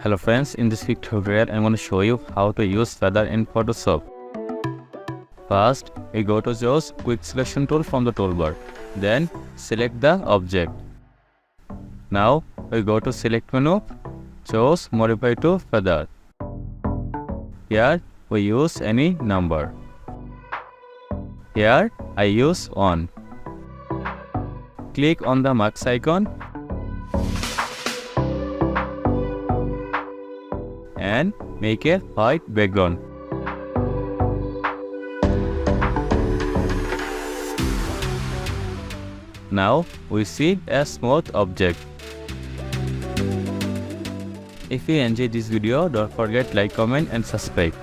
Hello friends, in this quick tutorial I'm going to show you how to use feather in Photoshop. First, we go to choose quick selection tool from the toolbar. Then select the object. Now we go to select menu, choose modify to feather. Here we use any number. Here I use 1. Click on the max icon and make a white background. Now we see a smooth object. If you enjoyed this video, don't forget like, comment and subscribe.